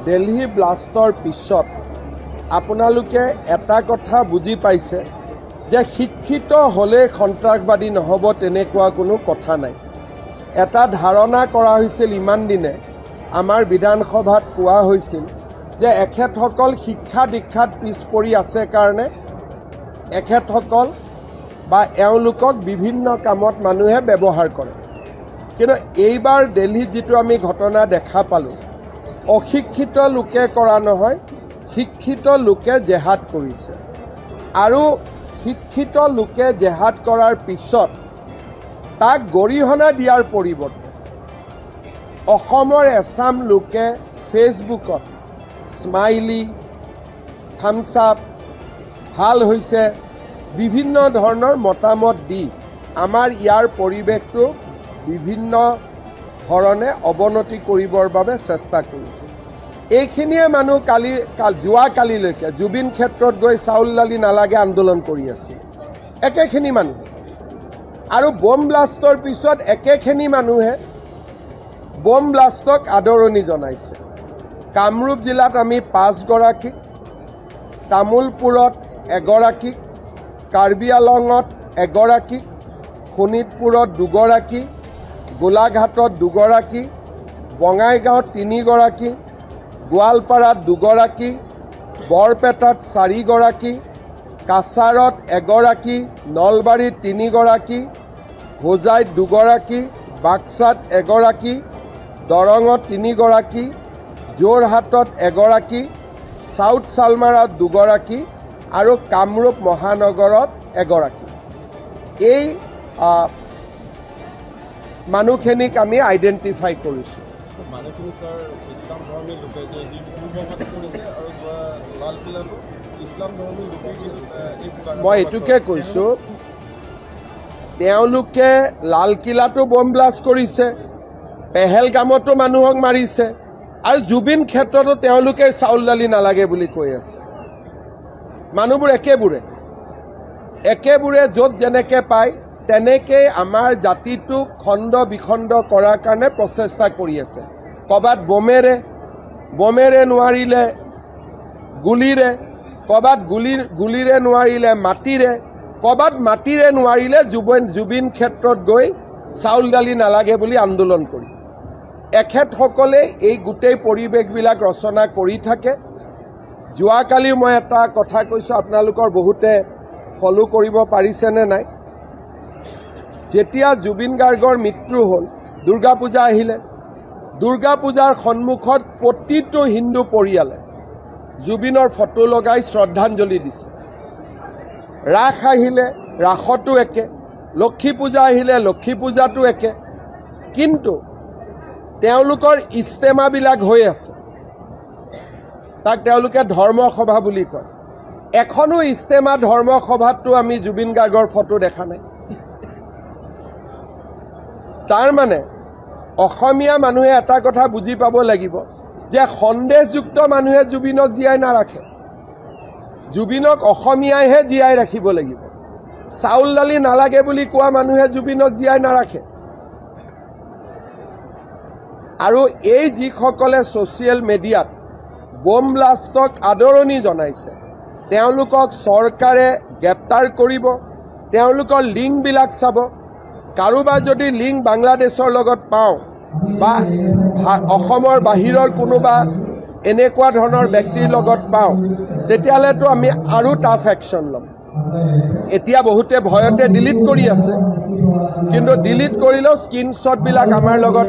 দিল্লী ব্লাষ্টৰ পিছত আপোনালোকে এটা কথা বুজি পাইছে যে শিক্ষিত হলে সন্ত্ৰাসবাদী নহব তেনেকুৱা কোনো কথা নাই। এটা ধাৰণা কৰা হৈছিল ইমান দিনে আমাৰ বিধানসভাত কোৱা হৈছিল যে এখেতসকল শিক্ষা দীক্ষাত পিছ পৰি আছে কাৰণে এখেতসকল বা এওঁলোকক বিভিন্ন কামত মানুহে ব্যৱহাৰ কৰে। কিন্তু এইবাৰ দিল্লীত যেটো আমি ঘটনা দেখা পালোঁ, অশিক্ষিত লোকে কৰা নহয়, শিক্ষিত লোকে জেহাদ কৰিছে। আৰু শিক্ষিত লোকে জেহাদ কৰাৰ পিছত তাক গৰিহণা দিয়াৰ পৰিৱৰ্তে অসমৰ এছাম লোকে ফেচবুকত স্মাইলি, থামছ আপ, ভাল হৈছে, বিভিন্ন ধৰণৰ মতামত দি আমাৰ ইয়াৰ পৰিৱেশটো বিভিন্ন ধৰণে অৱনতি কৰিবৰ বাবে চেষ্টা কৰিছে। এইখিনিয়ে মানুহ যোৱাকালিলৈকে জুবিন ক্ষেত্ৰত গৈ চাউল দালি নালাগে আন্দোলন কৰি আছিল একেখিনি মানুহে, আৰু বম ব্লাষ্টৰ পিছত একেখিনি মানুহে বম ব্লাষ্টক আদৰণি জনাইছে। কামৰূপ জিলাত আমি 5 গৰাকীক, তামোলপুৰত 1 গৰাকীক, কাৰ্বি আলঙত 1 গৰাকীক, শোণিতপুৰত 2 গৰাকী, গোলাঘাটত 2 গৰাকী, বঙাইগাঁৱত 3 গৰাকী, গোৱালপাৰাত 2 গৰাকী, বৰপেটাত 4 গৰাকী, কাছাৰত 1 গৰাকী, নলবাৰীত 3 গৰাকী, হোজাইত 2 গৰাকী, বাক্সাত 1 গৰাকী, দৰঙত 3 গৰাকী, যোৰহাটত 1 গৰাকী, সাউথ চালমাৰাত 2 গৰাকী আৰু কামৰূপ মহানগৰত 1 গৰাকী। এই মানুহখিনিক আমি আইডেণ্টিফাই কৰিছোঁ। মই এইটোকে কৈছোঁ, তেওঁলোকে লালকিল্লাটো বম ব্লাষ্ট কৰিছে, পেহেলগামতো মানুহক মাৰিছে, আৰু জুবিন ক্ষেত্ৰতো তেওঁলোকে চাউল দালি নালাগে বুলি কৈ আছে। মানুহবোৰ একেবোৰে য'ত যেনেকৈ পায় তেনেকৈ আমাৰ জাতিটোক খণ্ড বিখণ্ড কৰাৰ কাৰণে প্ৰচেষ্টা কৰি আছে। ক'ৰবাত বমেৰে নোৱাৰিলে গুলীৰে, ক'ৰবাত গুলীৰে নোৱাৰিলে মাটিৰে, ক'ৰবাত মাটিৰে নোৱাৰিলে জুবিন ক্ষেত্ৰত গৈ চাউল দালি নালাগে বুলি আন্দোলন কৰি এখেতসকলে এই গোটেই পৰিৱেশবিলাক ৰচনা কৰি থাকে। যোৱাকালি মই এটা কথা কৈছোঁ, আপোনালোকৰ বহুতে ফলো কৰিব পাৰিছেনে নাই। যেতিয়া জুবিন গাৰ্গৰ মৃত্যু হ'ল, দুৰ্গা পূজা আহিলে, দুৰ্গা পূজাৰ সন্মুখত প্ৰতিটো হিন্দু পৰিয়ালে জুবিনৰ ফটো লগাই শ্ৰদ্ধাঞ্জলি দিছে। ৰাস আহিলে ৰাসতো একে, লক্ষী পূজা আহিলে লক্ষী পূজাতো একে, কিন্তু তেওঁলোকৰ ইস্তেমাবিলাক হৈ আছে, তাক তেওঁলোকে ধৰ্মসভা বুলি কয়। এখনো ইস্তেমা ধৰ্মসভাততো আমি জুবিন গাৰ্গৰ ফটো দেখা নাই। তাৰ মানে অসমীয়া মানুহে এটা কথা বুজি পাব লাগিব যে সন্দেহযুক্ত মানুহে জুবিনক জীয়াই নাৰাখে, জুবিনক অসমীয়াইহে জীয়াই ৰাখিব লাগিব। চাউল দালি নালাগে বুলি কোৱা মানুহে জুবিনক জীয়াই নাৰাখে। আৰু এই যিসকলে ছ'চিয়েল মিডিয়াত বম ব্লাষ্টক আদৰণি জনাইছে, তেওঁলোকক চৰকাৰে গ্ৰেপ্তাৰ কৰিব, তেওঁলোকৰ লিংকবিলাক চাব। কাৰোবাৰ যদি লিংক বাংলাদেশৰ লগত পাওঁ বা অসমৰ বাহিৰৰ কোনোবা এনেকুৱা ধৰণৰ ব্যক্তিৰ লগত পাওঁ, তেতিয়াহ'লেতো আমি আৰু টাফ একশ্যন ল'ম। এতিয়া বহুতে ভয়তে ডিলিট কৰি আছে, কিন্তু ডিলিট কৰিলেও স্ক্ৰীনশ্বটবিলাক আমাৰ লগত